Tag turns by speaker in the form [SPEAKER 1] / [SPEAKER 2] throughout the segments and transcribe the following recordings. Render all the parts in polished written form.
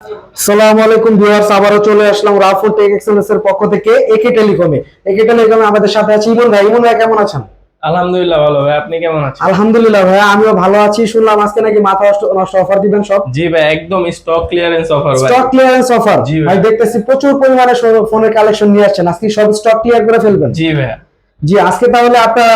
[SPEAKER 1] আসসালামু আলাইকুম ভিউয়ার্স, আবারও চলে আসলাম রাফুল টেক এক্সেলেন্স এর পক্ষ থেকে একে টেলিকমে। একে টেলিকমে আমাদের সাথে আছে ইমন ভাই। ইমন ভাই কেমন আছেন?
[SPEAKER 2] আলহামদুলিল্লাহ ভালো ভাই, আপনি কেমন আছেন?
[SPEAKER 1] আলহামদুলিল্লাহ ভাই, আমিও ভালো আছি। শুনলাম আজকে নাকি মাথা নষ্ট অফার দিবেন সব।
[SPEAKER 2] জি ভাই, একদম স্টক ক্লিয়ারেন্স অফার ভাই।
[SPEAKER 1] স্টক ক্লিয়ারেন্স অফার
[SPEAKER 2] জি
[SPEAKER 1] ভাই,
[SPEAKER 2] ভাই।
[SPEAKER 1] দেখতেছি প্রচুর পরিমাণে ফোনের কালেকশন নিয়ে আসছেন। আজকে সব স্টক ক্লিয়ার করে ফেলবেন?
[SPEAKER 2] জি ভাই।
[SPEAKER 1] জি, আজকে তাহলে আপনার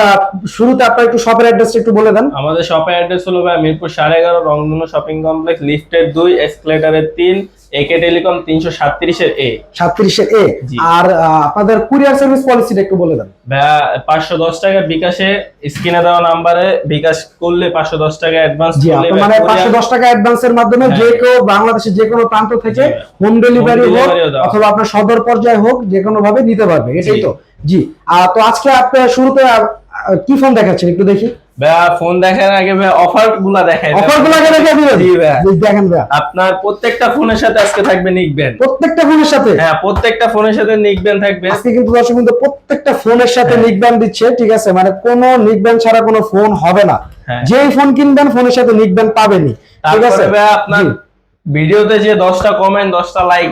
[SPEAKER 1] শুরুতে আপনার একটু শপের অ্যাড্রেসটা একটু বলে দেন।
[SPEAKER 2] আমাদের শপের অ্যাড্রেস হলো ভাই মিরপুর 11.5 রংধনু শপিং কমপ্লেক্স, লিফটের 2, এসকেলেটরের 3, একে টেলিকম 337 এর এ।
[SPEAKER 1] 37 এর এ।
[SPEAKER 2] জি।
[SPEAKER 1] আর আপনাদের কুরিয়ার সার্ভিস পলিসিটা একটু বলে দেন।
[SPEAKER 2] ভাই 510 টাকা বিকাশে, স্ক্রিনে দেওয়া নাম্বারে বিকাশ করলে 510 টাকা অ্যাডভান্স
[SPEAKER 1] জি,
[SPEAKER 2] করলে
[SPEAKER 1] মানে 510 টাকা অ্যাডভান্সের মাধ্যমে যে কেউ বাংলাদেশের যে কোনো প্রান্ত থেকে হোম ডেলিভারি হোক অথবা আপনার সদর পর্যায়ে হোক যে কোনো ভাবে নিতে পারবে, এটাই তো? জি। তো আজকে আপনি শুরুতে কি ফোন দেখাচ্ছেন একটু দেখি।
[SPEAKER 2] ভাই ফোন দেখার আগে ভাই অফার গুলা দেখাই।
[SPEAKER 1] অফার গুলো আগে দেখে দিবেন।
[SPEAKER 2] জি ভাই,
[SPEAKER 1] দেখেন ভাই,
[SPEAKER 2] আপনার প্রত্যেকটা ফোনের সাথে আজকে থাকবে নিকবেন।
[SPEAKER 1] প্রত্যেকটা ফোনের সাথে?
[SPEAKER 2] হ্যাঁ, প্রত্যেকটা ফোনের সাথে নিকবেন থাকবে
[SPEAKER 1] আজকে কিন্তু দর্শক কিন্তু প্রত্যেকটা ফোনের সাথে নিকব্যান্ড দিচ্ছে, ঠিক আছে? মানে কোনো নিকব্যান্ড ছাড়া কোনো ফোন হবে না। যেই ফোন কিনবেন ফোনের সাথে নিকব্যান্ড পাবেনই, ঠিক আছে?
[SPEAKER 2] তারপরে আপনার ভিডিওতে যে 10টা কমেন্ট 10টা লাইক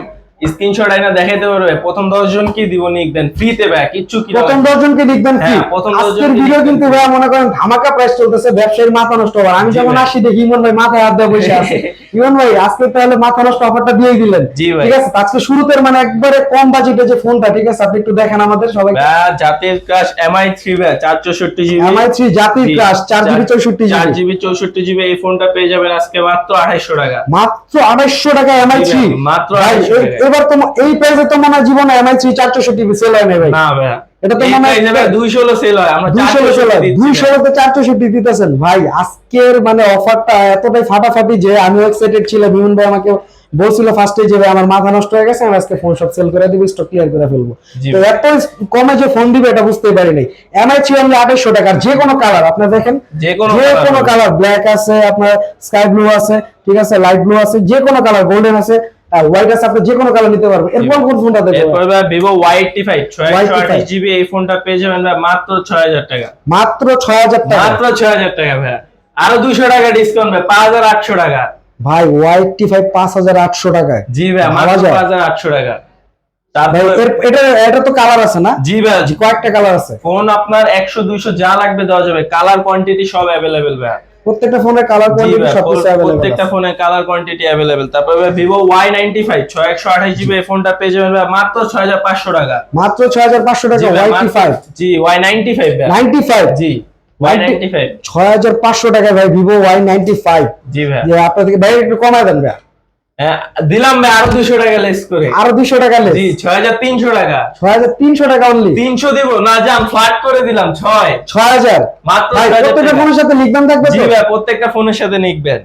[SPEAKER 2] স্ক্রিনশট আইনা দেখাইতে পারবে, প্রথম 10 জন কি দিব নিকবেন ফ্রিতে ভাই, কিচ্ছু কি
[SPEAKER 1] প্রথম 10 জনকে নিকবেন ফ্রি।
[SPEAKER 2] প্রথম 10
[SPEAKER 1] আজকের
[SPEAKER 2] জন
[SPEAKER 1] ভিডিও কিন্তু ভাই মনে করেন ধামাকা প্রাইস চলতেছে, ব্যবসায়ীর মাথা নষ্ট হওয়ার। আমি যখন আসি দেখি ইমন ভাই মাথায় হাত দিয়ে বসে আছে। ইমন ভাই আজকে তাহলে মাথা নষ্ট অফারটা দিয়ে দিলেন, ঠিক আছে? আজকে শুরুতে মানে একবারে কম বাজেটে যে ফোনটা, ঠিক আছে, আপনি একটু দেখেন আমাদের সবাই।
[SPEAKER 2] জাতির ক্রাশ MI3 ভাই 464 জিবি।
[SPEAKER 1] MI3 জাতির crush 4GB 64GB।
[SPEAKER 2] 4GB 64GB এই ফোনটা পেয়ে যাবেন আজকে মাত্র 250 টাকা।
[SPEAKER 1] মাত্র 250 টাকা MI3,
[SPEAKER 2] মাত্র
[SPEAKER 1] ভাই। এবার তো এই প্রাইসে তো মনে হয় জীবনে MI3 464GB সেল হয় না ভাই।
[SPEAKER 2] না ভাই,
[SPEAKER 1] এটা তো মনে হয়
[SPEAKER 2] 216 সেল হয়, আমরা
[SPEAKER 1] 216 তে 464 দিতেছেন ভাই। আজকের মানে অফারটা এতটাই ফাটাফাটি যে আমি এক্সাইটেড ছিলাম। ইমন ভাই আমাকে বলছিল ফার্স্টে যে আমার মাথা নষ্ট হয়ে গেছে, আমি আজকে ফোন সব সেল করে দিব, স্টক ক্লিয়ার করে ফেলবো। তো এত কমে যে ফোন দিবে এটা বুঝতেই পারি নাই। MI3 অনলি 250 টাকা, যে কোনো কালার আপনি দেখেন, যে কোনো কালার, ব্ল্যাক আছে, আপনার স্কাই ব্লু আছে, ঠিক আছে, লাইট ব্লু আছে, যে কোনো কালার, গোল্ডেন আছে, হোয়াইট আছে, আপনি যে কোনো কালার নিতে পারবেন। এরপর কোন ফোনটা দেখবেন?
[SPEAKER 2] এরপর Vivo Y85 628GB এই ফোনটা পেয়ে যাবেন মাত্র 6000 টাকা।
[SPEAKER 1] মাত্র 6000 টাকা,
[SPEAKER 2] মাত্র 6000 টাকা ভাই। আরো 200 টাকা ডিসকাউন্ট ভাই, 5800 টাকা
[SPEAKER 1] ভাই। Y85 5800 টাকায়?
[SPEAKER 2] জি ভাই, মাত্র 5800 টাকা।
[SPEAKER 1] তারপর এটা তো কালার আছে না?
[SPEAKER 2] জি ভাই,
[SPEAKER 1] কয়েকটা কালার আছে।
[SPEAKER 2] ফোন আপনার 100 200 যা লাগবে দেওয়া যাবে, কালার কোয়ান্টিটি সব अवेलेबल ভাই।
[SPEAKER 1] প্রত্যেকটা ফোনের কালার কোয়ান্টিটি সবকিছু अवेलेबल,
[SPEAKER 2] প্রত্যেকটা ফোনের কালার কোয়ান্টিটি अवेलेबल। তারপর Vivo Y95 628GB এই ফোনটা পেয়ে যাবেন মাত্র 6500 টাকা।
[SPEAKER 1] মাত্র 6500 টাকা Y95?
[SPEAKER 2] জি, Y95 ভাই।
[SPEAKER 1] 95?
[SPEAKER 2] জি, Y95
[SPEAKER 1] 6500 টাকা ভাই, Vivo Y95।
[SPEAKER 2] জি ভাই,
[SPEAKER 1] যে আপনাদেরকে ভাই একটু কমায় দেন ভাই।
[SPEAKER 2] দিলাম ভাই আরো 200 টাকা লেস করে।
[SPEAKER 1] আরো 200 টাকা লেস?
[SPEAKER 2] জি, 6300 টাকা।
[SPEAKER 1] 6300 টাকা অনলি?
[SPEAKER 2] 300 দিব না, জান ফ্ল্যাট করে দিলাম
[SPEAKER 1] 6000
[SPEAKER 2] মাত্র।
[SPEAKER 1] ভাই প্রত্যেকটা ফোনের সাথে লিখবেন থাকবে তো?
[SPEAKER 2] জি ভাই, প্রত্যেকটা ফোনের সাথে লিখবেন।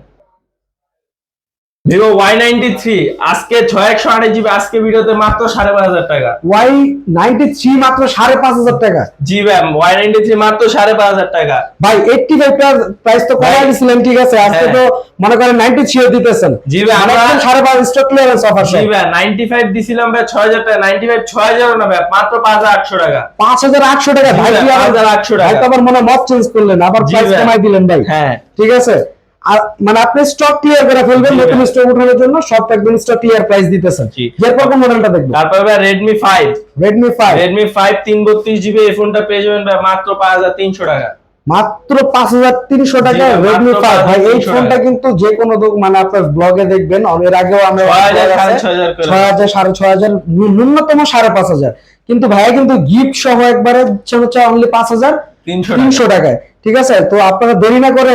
[SPEAKER 2] Vivo Y93 আজকে 6128GB আজকে ভিডিওতে মাত্র 5500 টাকা।
[SPEAKER 1] Y93 মাত্র 5500 টাকা?
[SPEAKER 2] জি ভাই, Y93 মাত্র 5500 টাকা।
[SPEAKER 1] ভাই 85 প্রাইস তো কমাই দিছিলেন, ঠিক আছে, আজকে তো মনে করেন 93 দিতেছেন।
[SPEAKER 2] জি ভাই,
[SPEAKER 1] আমরা 5500 স্টক ক্লিয়ারেন্স অফার।
[SPEAKER 2] জি ভাই, 95 দিছিলাম ভাই 6000 টাকা। 95 6000 না ভাই, মাত্র 5800 টাকা।
[SPEAKER 1] 5800 টাকা ভাই?
[SPEAKER 2] 5800 টাকা।
[SPEAKER 1] ভাই তো আবার মনে মত চেঞ্জ করলেন, আবার প্রাইস কমাই দিলেন ভাই।
[SPEAKER 2] হ্যাঁ,
[SPEAKER 1] ঠিক আছে। আর মানে আপনি স্টক ক্লিয়ার করে ফেলবেন, নতুন স্টক উঠানোর জন্য সব একদম স্টক ক্লিয়ার প্রাইস দিতেছেন। এরপর কোন মডেলটা দেখবেন?
[SPEAKER 2] তারপর ভাই Redmi 5 332GB এই ফোনটা পেয়ে যাবেন ভাই মাত্র 5300 টাকা।
[SPEAKER 1] মাত্র 5300 টাকা Redmi 5 ভাই। এই ফোনটা কিন্তু যে কোনো মানে আপনার ব্লগে দেখবেন, এর আগেও আমরা 6000 6500 ন্যূনতম 5500, কিন্তু ভাইয়া কিন্তু গিফট সহ একবারে হচ্ছে অনলি 5300 টাকায়, ঠিক আছে? তো আপনারা দেরি না করে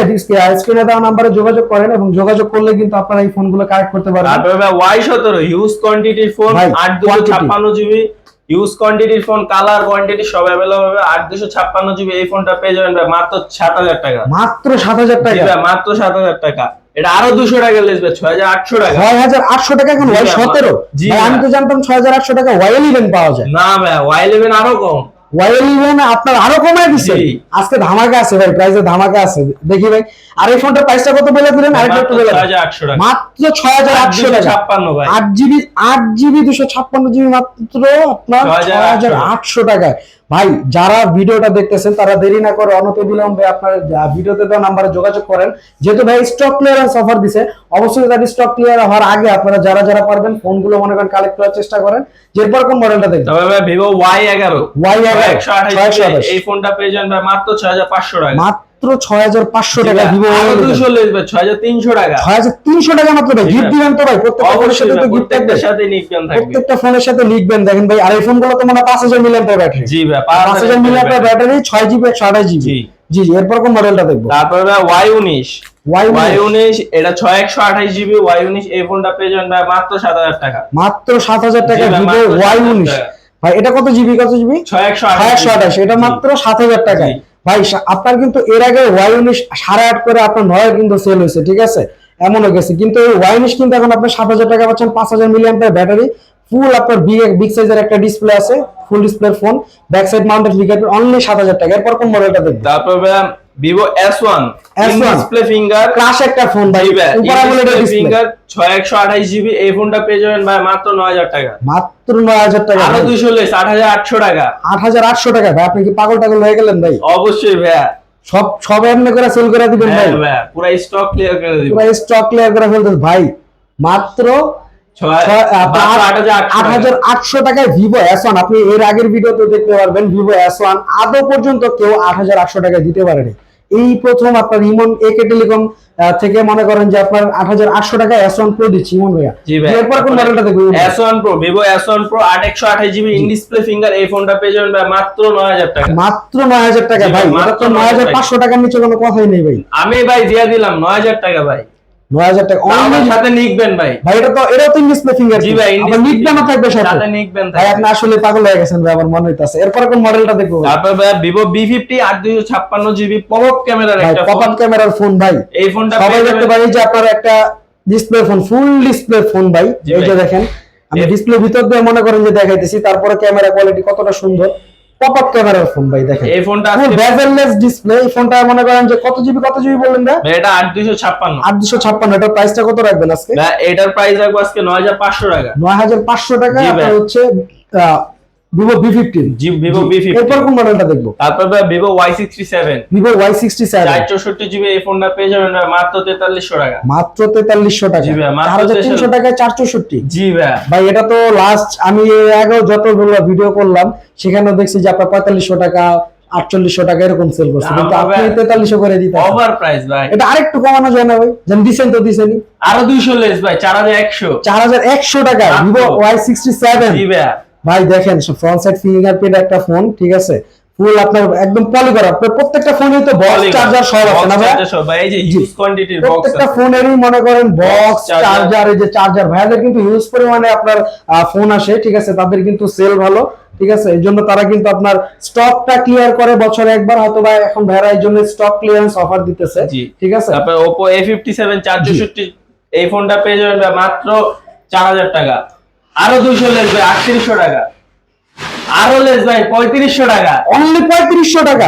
[SPEAKER 1] স্ক্রিনে দেওয়া নম্বরে যোগাযোগ করেন, এবং যোগাযোগ করলে কিন্তু আপনারা এই ফোনগুলো কালেক্ট করতে পারবেন।
[SPEAKER 2] তারপরে Y17 হিউজ কোয়ান্টিটির ফোন 8256GB হিউজ কোয়ান্টিটির ফোন, কালার কোয়ান্টিটি সব अवेलेबल হবে। 8256GB এই ফোনটা পেয়ে যাবেন ভাই মাত্র 7000 টাকা।
[SPEAKER 1] মাত্র 7000 টাকা?
[SPEAKER 2] ভাই মাত্র 7000 টাকা। এটা আরো 200 টাকা লেসবে 6800 টাকা।
[SPEAKER 1] 6800 টাকা এখন Y17? ভাই আমি তো জানতাম 6800 টাকা Y11 পাওয়া যায়।
[SPEAKER 2] না ভাই, Y11 আরো কম।
[SPEAKER 1] Y11 আপনার আরো কমায় দিচ্ছে। আজকে ধামাকা আছে ভাই, প্রাইসে ধামাকা আছে। দেখি ভাই আর এই ফোনটার প্রাইসটা কত বলে দিলেন আরেকটা একটু বলে দেন।
[SPEAKER 2] 6800 টাকা,
[SPEAKER 1] মাত্র 6800 টাকা।
[SPEAKER 2] 256 ভাই,
[SPEAKER 1] 8GB 256GB মাত্র আপনার 6800 টাকায়। ভাই যারা ভিডিওটা দেখতেছেন তারা দেরি না করে অনতিবিলম্বে আপনার ভিডিওতে দেওয়া নম্বরে যোগাযোগ করেন, যেহেতু ভাই স্টক ক্লিয়ারেন্স অফার দিছে। অবশ্যই তাদের স্টক ক্লিয়ার হওয়ার আগে আপনারা যারা যারা পারবেন ফোনগুলো মনে করেন কালেক্ট করার চেষ্টা করেন। এরপর কোন মডেলটা দেখবেন?
[SPEAKER 2] তবে ভাই ভিভো Y11
[SPEAKER 1] Y11
[SPEAKER 2] এই ফোনটা পেয়ে যাবেন ভাই মাত্র 6500 টাকা,
[SPEAKER 1] মাত্র 6500 টাকা। ভিভো
[SPEAKER 2] আরো 200 লেসবে 6300 টাকা,
[SPEAKER 1] 6300 টাকা মাত্র। ভাই গিফট দিবেন তো ভাই, প্রত্যেকটা ফোনের সাথে তো গিফট থাকবে,
[SPEAKER 2] প্রত্যেকটার সাথে নিকবেন থাকবে,
[SPEAKER 1] প্রত্যেকটা ফোনের সাথে লিখবেন। দেখেন ভাই আর এই ফোনগুলো তো মনে হয় 5000 মিলিঅ্যাম্পিয়ার ব্যাটারি।
[SPEAKER 2] জি ভাই
[SPEAKER 1] 5000 মিলিঅ্যাম্পিয়ার ব্যাটারি, 6GB 128GB। জি জি, এরপর কোন মডেলটা দেখবো?
[SPEAKER 2] তারপরে ভাই Y19 এটা 6128GB Y19 এই ফোনটা পেয়ে যাবেন ভাই মাত্র 7000 টাকা,
[SPEAKER 1] মাত্র 7000 টাকা ভিভো Y19। ভাই এটা কত জিবি 6128, এটা মাত্র 7000 টাকা। ভাই আপনার কিন্তু এর আগে Y19 8.5 করে আপনার 9 কিন্তু সেল হয়েছে, ঠিক আছে, এমনও গেছে। কিন্তু Y19 কিন্তু এখন আপনি 7000 টাকা পাচ্ছেন, 5000 মিলিঅ্যাম্পিয়ার ব্যাটারি, ফুল আপনার বিগ সাইজের একটা ডিসপ্লে আছে, full display phone, back side mounted fingerprint, only 7000 টাকা। এরপর কোন মডেলটা দেখবেন?
[SPEAKER 2] তারপর Vivo S1 display finger
[SPEAKER 1] class একটা ফোন ভাই, উপর আমলের
[SPEAKER 2] ফিঙ্গার 6128GB এই ফোনটা পেয়ে যাবেন ভাই মাত্র 9000 টাকা,
[SPEAKER 1] মাত্র 9000 টাকা।
[SPEAKER 2] আরো 200 লেস 8800 টাকা,
[SPEAKER 1] 8800 টাকা। ভাই আপনি কি পাগল টাগল হয়ে গেলেন ভাই?
[SPEAKER 2] অবশ্যই ভাই,
[SPEAKER 1] সব এমনি করে সেল করে দিবেন ভাই?
[SPEAKER 2] ভাই পুরো স্টক ক্লিয়ার করে দিব,
[SPEAKER 1] পুরো স্টক ক্লিয়ার করে ফেলতেন ভাই। মাত্র 8800 টাকায় ভিভো S1। আপনি এর আগের ভিডিওতে দেখতে পারবেন ভিভো S1 আদৌ পর্যন্ত কেউ 8800 টাকায় দিতে পারেনি। এই প্রথম আপনার ইমন একে টেলিকম থেকে মনে করেন যে আপনার 8800 টাকায় S1 Pro দিচ্ছি ইমন ভাইয়া। এরপর কোন মডেলটা দেখবো?
[SPEAKER 2] S1 Pro Vivo S1 Pro 8128GB in display finger এই ফোনটা পেয়ে যাবেন ভাই মাত্র 9000 টাকা,
[SPEAKER 1] মাত্র 9000 টাকা। ভাই এটা তো 9500 টাকার নিচে কোনো কথাই নেই ভাই।
[SPEAKER 2] আমি ভাই দিয়ে দিলাম 9000 টাকা ভাই,
[SPEAKER 1] 9000 টাকা
[SPEAKER 2] আমার সাথে নিকবেন ভাই।
[SPEAKER 1] ভাই এটা তো ডিসপ্লে ফিঙ্গার।
[SPEAKER 2] জি ভাই,
[SPEAKER 1] আবার নিকবেন না থাকবে সাথে
[SPEAKER 2] নিকবেন
[SPEAKER 1] ভাই। আপনি আসলে পাগল হয়ে গেছেন ভাই, আমার মনে হইতাছে। এরপর কোন মডেলটা দেখবো?
[SPEAKER 2] তারপর ভাই ভিভো V50 8256GB পপআপ ক্যামেরার একটা
[SPEAKER 1] পপআপ ক্যামেরার ফোন ভাই।
[SPEAKER 2] এই ফোনটা
[SPEAKER 1] সবাই দেখতে পারি যে আপনার একটা display phone, full display phone ভাই। এই যে দেখেন আমি ডিসপ্লে ভিতর দিয়ে মনে করেন যে দেখাইতেছি, তারপরে ক্যামেরা কোয়ালিটি কতটা সুন্দর। পপআপ ক্যামেরার ফোন ভাই, দেখেন
[SPEAKER 2] এই ফোনটা
[SPEAKER 1] ফুল বেজেললেস ডিসপ্লে। এই ফোনটা মনে করেন যে কত জিবি বললেন না?
[SPEAKER 2] এটা 8256।
[SPEAKER 1] 8256। এটার প্রাইসটা কত রাখবেন আজকে?
[SPEAKER 2] না এটার প্রাইস রাখবো আজকে 9500 টাকা।
[SPEAKER 1] 9500 টাকা আপনার হচ্ছে ভিভো V50।
[SPEAKER 2] জি ভিভো V50।
[SPEAKER 1] এরপর কোন মডেলটা দেখবো?
[SPEAKER 2] তারপর Vivo Y67।
[SPEAKER 1] Vivo Y67
[SPEAKER 2] 464GB এই ফোনটা পেয়ে যাবেন মাত্র 4300 টাকা,
[SPEAKER 1] মাত্র 4300 টাকা। 4300 টাকায় 464।
[SPEAKER 2] জি ভাই
[SPEAKER 1] ভাই এটা তো লাস্ট আমি এর আগেও যতগুলো ভিডিও করলাম সেখানেও দেখছি যে আপনার 4500 টাকা 4800 টাকা এরকম সেল করছে, কিন্তু আপনি 4300 করে দিতে
[SPEAKER 2] ওভার প্রাইস ভাই।
[SPEAKER 1] এটা আরেকটু কমানো যায় না ভাই? যেন দিবেন তো দিবেনই,
[SPEAKER 2] আরো 200 লেস ভাই 4100
[SPEAKER 1] টাকা ভিভো Y67।
[SPEAKER 2] জি ভাই
[SPEAKER 1] ভাই দেখেন ফ্রন্ট সাইড ফিঙ্গারপ্রিন্ট একটা ফোন, ঠিক আছে, ফুল আপনার একদম পলি করা। প্রত্যেকটা ফোনেই তো বক্স চার্জার সব আছে না ভাই?
[SPEAKER 2] এই যে হিউজ কোয়ান্টিটির বক্স,
[SPEAKER 1] প্রত্যেকটা ফোনেরই মনে করেন বক্স চার্জার, এই যে চার্জার ভাইদের কিন্তু হিউজ পরিমাণে আপনার ফোন আসে, ঠিক আছে, তাদের কিন্তু সেল ভালো, ঠিক আছে। এই জন্য তারা কিন্তু আপনার স্টকটা ক্লিয়ার করে বছরে একবার, হয়তো বা এখন ভাইরা এই জন্য স্টক ক্লিয়ারেন্স অফার দিতেছে, ঠিক আছে।
[SPEAKER 2] তারপর Oppo A57 464 এই ফোনটা পেয়ে যাবেন মাত্র 4000 টাকা, আরো 200 লেস ভাই 3800 টাকা, আরো লেস ভাই 3500 টাকা,
[SPEAKER 1] অনলি 3500 টাকা।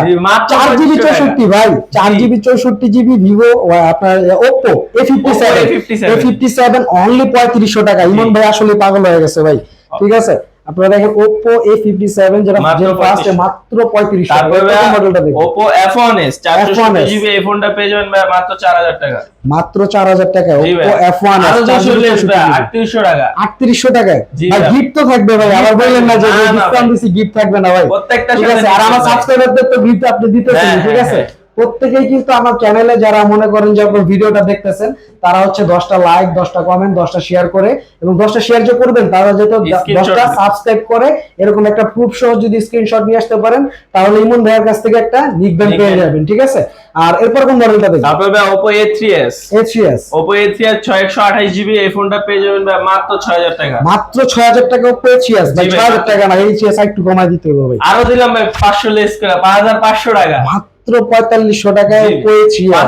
[SPEAKER 1] 4GB 64 ভাই, 4GB 64GB ভিভো আপনার Oppo A57 অনলি 3500 টাকা। ইমন ভাই আসলে পাগল হয়ে গেছে ভাই, ঠিক আছে। আপনারা দেখেন Oppo A57 যেটা ফার্স্ট মাত্র 3500 টাকা। এই মডেলটা দেখুন
[SPEAKER 2] Oppo F1s 464GB এই ফোনটা পেয়ে যাবেন ভাই মাত্র 4000 টাকা,
[SPEAKER 1] মাত্র 4000 টাকা। Oppo F1s
[SPEAKER 2] আরো 200 লেস ভাই 3800 টাকা,
[SPEAKER 1] 3800 টাকা। ভাই গিফট তো থাকবে ভাই, আবার বললেন না যে ডিসকাউন্ট দিছি গিফট থাকবে না ভাই,
[SPEAKER 2] প্রত্যেকটা
[SPEAKER 1] ঠিক আছে। আর আমার সাবস্ক্রাইবারদের তো গিফট আপনি দিতেছেন, ঠিক আছে। প্রত্যেকেই কিন্তু আমার চ্যানেলে যারা মনে করেন যে আপনার ভিডিওটা দেখতেছেন তারা হচ্ছে 10টা লাইক 10টা কমেন্ট 10টা শেয়ার করে, এবং 10টা শেয়ার যে করবেন তারা যেহেতু 10টা সাবস্ক্রাইব করে, এরকম একটা প্রুফ সহ যদি স্ক্রিনশট নিয়ে আসতে পারেন তাহলে ইমন ভাইয়ের কাছ থেকে একটা নিকবেন্ড পেয়ে যাবেন, ঠিক আছে। আর এরপর কোন মডেলটা দেখবেন?
[SPEAKER 2] তারপর Oppo A3s Oppo A3s 628GB এই ফোনটা পেয়ে যাবেন মাত্র 6000 টাকা,
[SPEAKER 1] মাত্র 6000 টাকা Oppo A3s ভাই। 6000 টাকা না, A3s একটু কমাই দিতে হবে ভাই।
[SPEAKER 2] আরো দিলাম ভাই 500 লেস করে 5500 টাকা,
[SPEAKER 1] মাত্র 4500 টাকায় Oppo A3s,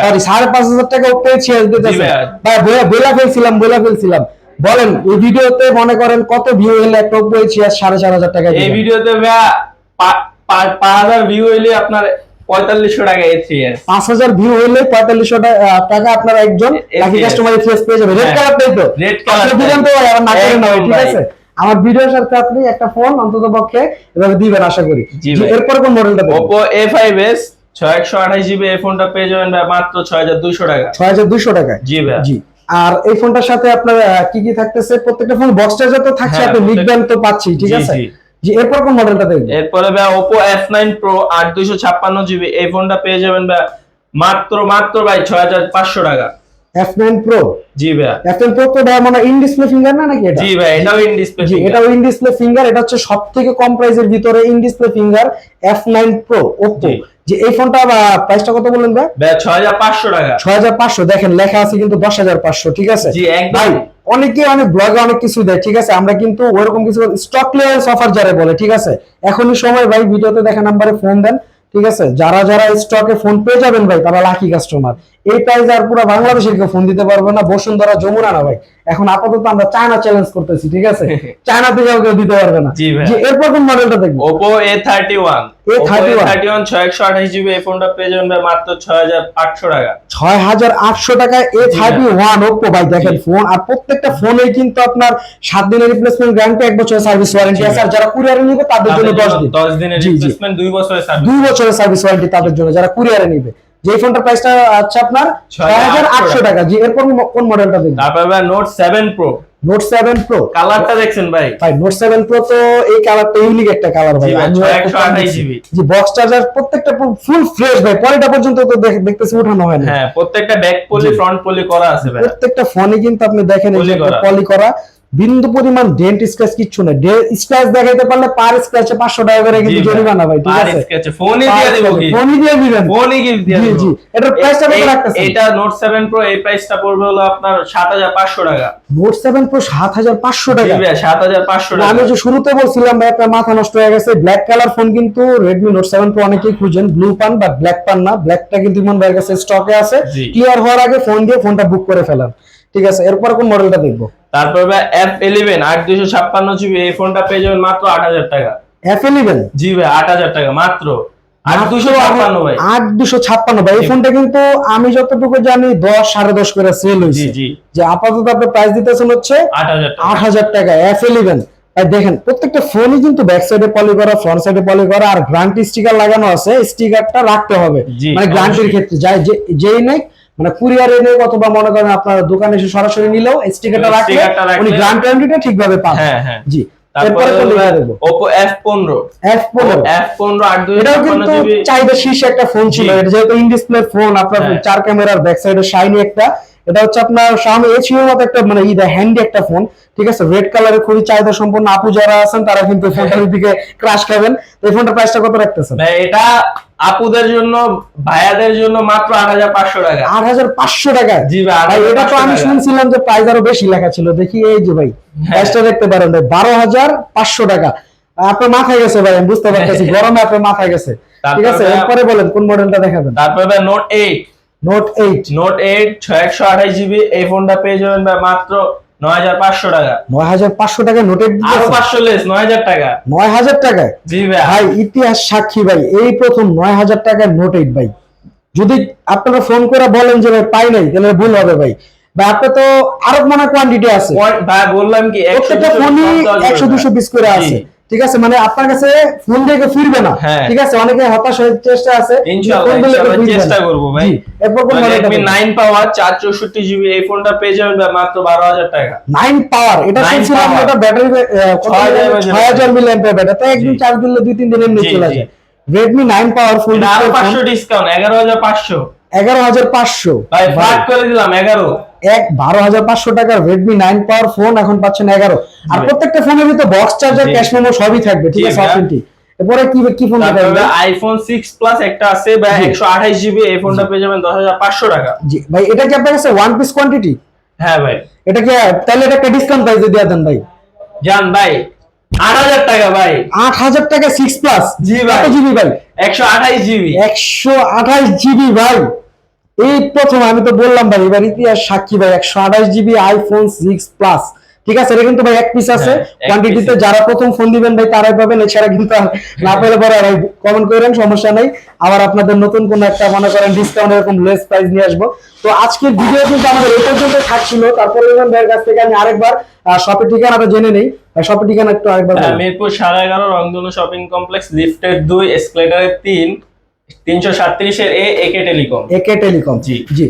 [SPEAKER 1] সরি 5500 টাকা Oppo A3s দিতেছে ভাই। বলে ফেলছিলাম। বলেন এই ভিডিওতে মনে করেন কত ভিউ হলে একটা Oppo A3s 4500 টাকা?
[SPEAKER 2] এই ভিডিওতে ভাই 5000 ভিউ হইলে আপনার 4500 টাকা A3s।
[SPEAKER 1] 5000 ভিউ হইলে 4500 টাকা আপনারা একজন লাকি কাস্টমার A3s পেয়ে যাবে। রেড
[SPEAKER 2] হ্যাঁ।
[SPEAKER 1] কালারটাই তো
[SPEAKER 2] রেড কালার
[SPEAKER 1] দিবেন তো ভাই, আবার না করেন না ভাই,
[SPEAKER 2] একদম
[SPEAKER 1] ঠিক
[SPEAKER 2] ভাই।
[SPEAKER 1] আছে? আমার ভিডিওর সাথে আপনি একটা ফোন অন্তত পক্ষে এভাবে দিবেন আশা করি।
[SPEAKER 2] জি
[SPEAKER 1] জি,
[SPEAKER 2] ভাই।
[SPEAKER 1] এরপর কোন মডেলটা দেখবো?
[SPEAKER 2] Oppo A5s 6128GB এই ফোনটা পেয়ে যাবেন ভাই মাত্র 6200 টাকা।
[SPEAKER 1] 6200 টাকায়।
[SPEAKER 2] জি ভাই।
[SPEAKER 1] জি। আর এই ফোনটার সাথে আপনার কি কি থাকতেছে? প্রত্যেকটা ফোন বক্স চার্জার তো থাকছে,
[SPEAKER 2] হ্যাঁ,
[SPEAKER 1] আপনি লিখবেন তো পাচ্ছি, ঠিক
[SPEAKER 2] জি,
[SPEAKER 1] আছে?
[SPEAKER 2] জি।
[SPEAKER 1] জি, এরপর কোন মডেলটা দেখবো?
[SPEAKER 2] এরপরে ভাই Oppo F9 Pro 8256GB এই ফোনটা পেয়ে যাবেন ভাই মাত্র ভাই 6500 টাকা।
[SPEAKER 1] F9 Pro।
[SPEAKER 2] জি ভাই।
[SPEAKER 1] F9 Pro তো ভাই মানে ইন ডিসপ্লে ফিঙ্গার না নাকি এটা?
[SPEAKER 2] জি ভাই, এটাও ইন ডিসপ্লে
[SPEAKER 1] জি, এটাও ইন ডিসপ্লে ফিঙ্গার। এটা হচ্ছে সবথেকে কম প্রাইসের ভিতরে in display finger F9 Pro Oppo।
[SPEAKER 2] জি।
[SPEAKER 1] যে এই ফোনটা প্রাইসটা কত বললেন ভাই?
[SPEAKER 2] ভাই 6500 টাকা।
[SPEAKER 1] 6500। দেখেন লেখা আছে কিন্তু 10500, ঠিক আছে?
[SPEAKER 2] জি, একদম।
[SPEAKER 1] ভাই অনেকে অনেক ব্লগে অনেক কিছু দেয়, ঠিক আছে? আমরা কিন্তু ওরকম কিছু স্টক ক্লিয়ারেন্স অফার যারা বলে, ঠিক আছে? এখনই সময় ভাই, ভিডিওতে দেখা নাম্বারে ফোন দেন, ঠিক আছে? যারা যারা স্টকে ফোন পেয়ে যাবেন ভাই, তারা লাকি কাস্টমার। এই প্রাইসে আর পুরো বাংলাদেশের কেউ ফোন দিতে পারবে না, বসুন্ধরা, যমুনা না ভাই। এখন আপাতত আমরা চায়না চ্যালেঞ্জ করতেছি, ঠিক আছে? চায়না থেকেও কেউ দিতে পারবে না।
[SPEAKER 2] জি ভাই।
[SPEAKER 1] জি, এরপর কোন মডেলটা দেখবো?
[SPEAKER 2] Oppo A31
[SPEAKER 1] A31
[SPEAKER 2] 6128GB এই ফোনটা পেয়ে যাবেন ভাই মাত্র 6800 টাকা।
[SPEAKER 1] 6800 টাকায় A31 Oppo ভাই। দেখেন ফোন, আর প্রত্যেকটা ফোনেই কিন্তু আপনার 7 দিনের রিপ্লেসমেন্ট গ্যারান্টি, 1 বছরের সার্ভিস ওয়ারেন্টি আছে। আর যারা কুরিয়ারে নিবে তাদের জন্য 10 দিন,
[SPEAKER 2] 10 দিনের
[SPEAKER 1] জি, জি।
[SPEAKER 2] রিপ্লেসমেন্ট, 2 বছরের সার্ভিস।
[SPEAKER 1] 2 বছরের সার্ভিস ওয়ারেন্টি তাদের জন্য যারা কুরিয়ারে নিবে। যে ফোনটার প্রাইসটা আছে আপনার 6800 টাকা। জি, এরপর কোন মডেলটা দেখবেন?
[SPEAKER 2] তারপর ভাই Note 7 Pro
[SPEAKER 1] নোট 7 প্রো।
[SPEAKER 2] কালারটা দেখছেন ভাই?
[SPEAKER 1] ভাই নোট 7 প্রো তো এই কালারটা ইউনিক একটা কালার ভাই।
[SPEAKER 2] জি ভাই,
[SPEAKER 1] আমিও একটা
[SPEAKER 2] 128 GB।
[SPEAKER 1] জি, বক্স চার্জার প্রত্যেকটা ফুল ফ্রেশ ভাই। পরেটা পর্যন্ত তো দেখতেছি উঠানো হয় না।
[SPEAKER 2] হ্যাঁ, প্রত্যেকটা ব্যাক পলি
[SPEAKER 1] জি।
[SPEAKER 2] ফ্রন্ট পলি করা আছে ভাই।
[SPEAKER 1] প্রত্যেকটা ফোনে কিন্তু আপনি দেখেন এই যে
[SPEAKER 2] পলি করা।
[SPEAKER 1] পলি করা, বিন্দু পরিমাণ ডেন্ট স্ক্র্যাচ কিচ্ছু না। স্ক্র্যাচ দেখাইতে পারলে পার স্ক্র্যাচে 500 টাকা করে কিন্তু জরিমানা ভাই, ঠিক আছে?
[SPEAKER 2] ফোনই দিয়ে দিব কি?
[SPEAKER 1] ফোনই দিয়ে দিবেন।
[SPEAKER 2] ফোনই গিফট দিয়ে
[SPEAKER 1] জি,
[SPEAKER 2] দিব।
[SPEAKER 1] জি। এটার প্রাইসটা কত রাখতেছেন?
[SPEAKER 2] এটা Note 7 Pro এই প্রাইসটা পড়বে হলো আপনার 7500 টাকা।
[SPEAKER 1] নোট 7 প্রো 7500 টাকা।
[SPEAKER 2] জি ভাই, 7500 টাকা।
[SPEAKER 1] আমি যে শুরুতে বলছিলাম ভাই, আপনার মাথা নষ্ট হয়ে গেছে। ব্ল্যাক কালার ফোন কিন্তু Redmi Note 7 Pro অনেকেই খুঁজেন, ব্লু পান বা ব্ল্যাক পান না। ব্ল্যাকটা কিন্তু ইমন ভাইয়ের কাছে স্টকে আছে।
[SPEAKER 2] জি।
[SPEAKER 1] ক্লিয়ার হওয়ার আগে ফোন দিয়ে ফোনটা বুক করে ফেলান, ঠিক আছে? এরপর কোন মডেলটা দেখবো?
[SPEAKER 2] তারপর ভাই F11 8256GB এই ফোনটা পেয়ে যাবেন মাত্র 8000 টাকা।
[SPEAKER 1] F11
[SPEAKER 2] জি ভাই, 8000 টাকা মাত্র। 8256 ভাই।
[SPEAKER 1] 8256 ভাই। এই ফোনটা কিন্তু আমি যতটুকু জানি 10 10.5 করে সেল
[SPEAKER 2] জি,
[SPEAKER 1] হয়েছে।
[SPEAKER 2] জি।
[SPEAKER 1] যে আপাতত আপনি প্রাইস দিতেছেন হচ্ছে
[SPEAKER 2] 8000 টাকা।
[SPEAKER 1] 8000 টাকা F11। ভাই দেখেন প্রত্যেকটা ফোনই কিন্তু ব্যাক সাইডে পলি করা, ফ্রন্ট সাইডে পলি করা, আর গ্যারান্টি স্টিকার লাগানো আছে। স্টিকারটা রাখতে হবে,
[SPEAKER 2] জি,
[SPEAKER 1] মানে গ্যারান্টির
[SPEAKER 2] অবশ্যই।
[SPEAKER 1] ক্ষেত্রে যেই নেই, মানে কুরিয়ারে নেই অথবা মনে করেন আপনার দোকানে এসে সরাসরি নিলেও স্টিকারটা রাখলে
[SPEAKER 2] স্টিকারটা রাখলে
[SPEAKER 1] উনি গ্যারান্টিটা ঠিকভাবে পাবেন।
[SPEAKER 2] হ্যাঁ, হ্যাঁ।
[SPEAKER 1] জি।
[SPEAKER 2] তারপরে
[SPEAKER 1] এরপরে কোন মডেল দেখবো?
[SPEAKER 2] Oppo F15
[SPEAKER 1] F15 এটাও কিন্তু
[SPEAKER 2] 8256GB।
[SPEAKER 1] চাইবে শীর্ষে একটা ফোন ছিল।
[SPEAKER 2] জি।
[SPEAKER 1] এটা যেহেতু ইন ডিসপ্লে ফোন, আপনার
[SPEAKER 2] হ্যাঁ।
[SPEAKER 1] 4 ক্যামেরার ব্যাক সাইডে শাইনি একটা। এটা হচ্ছে আপনার Xiaomi H-View এর মতো একটা মানে হ্যান্ডি একটা ফোন, ঠিক আছে? রেড কালারের খুবই চাহিদা সম্পন্ন। আপু যারা আছেন তারা কিন্তু ফোনটার দিকে ক্রাশ খাবেন। তো এই ফোনটার প্রাইসটা কত রাখতেছেন?
[SPEAKER 2] ভাই এটা আপুদের জন্য, ভাইয়াদের জন্য মাত্র 8500 টাকা।
[SPEAKER 1] 8500 টাকা।
[SPEAKER 2] জি ভাই,
[SPEAKER 1] ভাই এটা তো
[SPEAKER 2] 8500
[SPEAKER 1] আমি
[SPEAKER 2] টাকা।
[SPEAKER 1] শুনছিলাম যে প্রাইস আরো বেশি লেখা ছিল। দেখি এই যে ভাই প্রাইসটা দেখতে পারেন ভাই, 12500 টাকা। আপনার মাথায় গেছে ভাই, আমি বুঝতে পারতেছি গরমে আপনার মাথায় গেছে, ঠিক আছে?
[SPEAKER 2] তারপরে
[SPEAKER 1] এরপরে বলেন কোন মডেলটা দেখাবেন?
[SPEAKER 2] তারপর ভাই Note 8
[SPEAKER 1] নোট 8
[SPEAKER 2] 6128GB এই ফোনটা পেয়ে যাবেন ভাই মাত্র 9500 টাকা।
[SPEAKER 1] 9500 টাকা নোট 8
[SPEAKER 2] আরো 500 লেস 9000 টাকা।
[SPEAKER 1] 9000 টাকায়।
[SPEAKER 2] জি ভাই।
[SPEAKER 1] ভাই ইতিহাস সাক্ষী ভাই, এই প্রথম 9000 টাকার নোট 8 ভাই। যদি আপনারা ফোন করে বলেন যে ভাই পাই নাই, তাহলে ভুল হবে ভাই। ভাই আপনি তো আরো মনে কোয়ান্টিটি আছে,
[SPEAKER 2] ভাই বললাম কি
[SPEAKER 1] প্রত্যেকটা ফোনই 100 200 পিস করে
[SPEAKER 2] জি।
[SPEAKER 1] আছে, ঠিক আছে? মানে আপনার কাছে ফোন দিয়ে কেউ ফিরবে না,
[SPEAKER 2] হ্যাঁ।
[SPEAKER 1] ঠিক আছে? অনেকে হতাশ হয়ে চেষ্টা আছে,
[SPEAKER 2] ইনশাআল্লাহ,
[SPEAKER 1] ফোন দিলে কেউ
[SPEAKER 2] ইনশাআল্লাহ
[SPEAKER 1] ফিরবে না।
[SPEAKER 2] চেষ্টা করব ভাই।
[SPEAKER 1] জি, এরপর কোন মডেলটা
[SPEAKER 2] Redmi
[SPEAKER 1] দেখবেন?
[SPEAKER 2] 9 পাওয়ার 464GB এই ফোনটা পেয়ে যাবেন ভাই মাত্র 12000 টাকা।
[SPEAKER 1] 9 পাওয়ার। এটা
[SPEAKER 2] 9
[SPEAKER 1] শুনছিলাম
[SPEAKER 2] power।
[SPEAKER 1] এটা ব্যাটারি 6000 মিলিঅ্যাম্পিয়ার ব্যাটারি, তাই একদিন
[SPEAKER 2] জি।
[SPEAKER 1] চার্জ দিলে 2-3 দিনের মধ্যে
[SPEAKER 2] জি,
[SPEAKER 1] চলে
[SPEAKER 2] জি।
[SPEAKER 1] যায়। Redmi 9 পাওয়ার ফুল
[SPEAKER 2] এটা আরো 500 ডিসকাউন্ট 11500।
[SPEAKER 1] 11500
[SPEAKER 2] ভাই ফ্ল্যাট করে দিলাম 11।
[SPEAKER 1] 12500 টাকার Redmi 9 পাওয়ার ফোন এখন পাচ্ছেন 11। আর
[SPEAKER 2] জি।
[SPEAKER 1] প্রত্যেকটা ফোনের ভিতরে বক্স চার্জার,
[SPEAKER 2] জি।
[SPEAKER 1] ক্যাশ মেমো সবই থাকবে, ঠিক
[SPEAKER 2] জি,
[SPEAKER 1] আছে?
[SPEAKER 2] ভাই।
[SPEAKER 1] অথেন্টিক। এরপরে কি ফোন
[SPEAKER 2] তারপরে
[SPEAKER 1] দেখাবেন?
[SPEAKER 2] iPhone 6 Plus একটা আছে ভাই
[SPEAKER 1] জি।
[SPEAKER 2] 128GB এই ফোনটা পেয়ে যাবেন 10500 টাকা।
[SPEAKER 1] জি ভাই, এটা কি আপনার কাছে ওয়ান পিস কোয়ান্টিটি?
[SPEAKER 2] হ্যাঁ ভাই।
[SPEAKER 1] এটা কি তাহলে এটা একটা ডিসকাউন্ট প্রাইসে দিয়ে দেন ভাই।
[SPEAKER 2] জান ভাই 8000 টাকা ভাই।
[SPEAKER 1] 8000 টাকা 6 প্লাস।
[SPEAKER 2] জি ভাই।
[SPEAKER 1] কত জিবি ভাই?
[SPEAKER 2] 128GB।
[SPEAKER 1] 128 জিবি ভাই। এই প্রথম, আমি তো বললাম ভাই, এবার ইতিহাস সাক্ষী ভাই। 128 জিবি আইফোন 6 প্লাস ঠিক আছে, এটা কিন্তু ভাই এক পিস আছে
[SPEAKER 2] হ্যাঁ, এক
[SPEAKER 1] কোয়ান্টিটিতে।
[SPEAKER 2] piece।
[SPEAKER 1] যারা প্রথম ফোন দিবেন ভাই তারাই পাবেন, এছাড়া কিন্তু আর না পেলে পরে ভাই কমেন্ট করেন, সমস্যা নাই। আবার আপনাদের নতুন কোন একটা মনে করেন ডিসকাউন্ট এরকম লেস প্রাইস নিয়ে আসবো। তো আজকের ভিডিও কিন্তু আমাদের এই পর্যন্ত থাকছিল। তারপরে ইমন ভাইয়ের কাছ থেকে আমি আরেকবার শপের ঠিকানাটা জেনে নেই। শপের ঠিকানা একটু আরেকবার বলুন।
[SPEAKER 2] মিরপুর 11.5 রংধনু শপিং কমপ্লেক্স, লিফটের 2, এসকেলেটরের 3, 337 এর একে টেলিকম।
[SPEAKER 1] একে টেলিকম।
[SPEAKER 2] জি।
[SPEAKER 1] জি,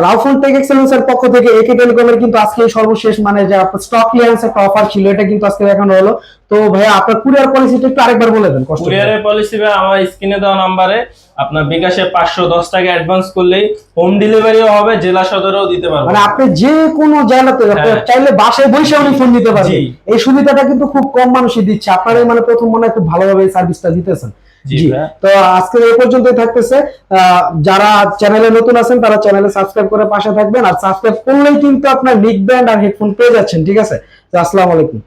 [SPEAKER 1] রাউফোন টেক এক্সেলেন্সের পক্ষ থেকে একে টেলিকমের কিন্তু আজকে সর্বশেষ মানে যে আপনার স্টক ক্লিয়ারেন্স একটা অফার ছিল, এটা কিন্তু আজকে দেখানো হলো। তো ভাইয়া আপনার কুরিয়ার পলিসিটা একটু আরেকবার বলে দেন কষ্ট করে।
[SPEAKER 2] কুরিয়ারের পলিসি আমার স্ক্রিনে দেওয়া নাম্বারে আপনার বিকাশে 510 টাকা অ্যাডভান্স করলেই হোম ডেলিভারিও হবে, জেলা সদরেও দিতে পারবেন।
[SPEAKER 1] মানে আপনি যে কোনো জায়গাতে আপনি
[SPEAKER 2] হ্যাঁ।
[SPEAKER 1] চাইলে বাসায় বসে উনি ফোন দিতে পারবেন।
[SPEAKER 2] জি।
[SPEAKER 1] এই সুবিধাটা কিন্তু খুব কম মানুষই দিচ্ছে। আপনারাই মানে প্রথম মনে হয় খুব ভালোভাবে এই সার্ভিসটা দিতেছেন।
[SPEAKER 2] জি
[SPEAKER 1] জি,
[SPEAKER 2] ভাইয়া।
[SPEAKER 1] তো আজকে এই পর্যন্তই থাকতেছে। যারা চ্যানেলে নতুন আছেন তারা চ্যানেলে সাবস্ক্রাইব করে পাশে থাকবেন, আর সাবস্ক্রাইব করলেই কিন্তু আপনার নিক ব্যান্ড আর হেডফোন পেয়ে যাচ্ছেন। ঠিক আছে, তো আসসালামু আলাইকুম।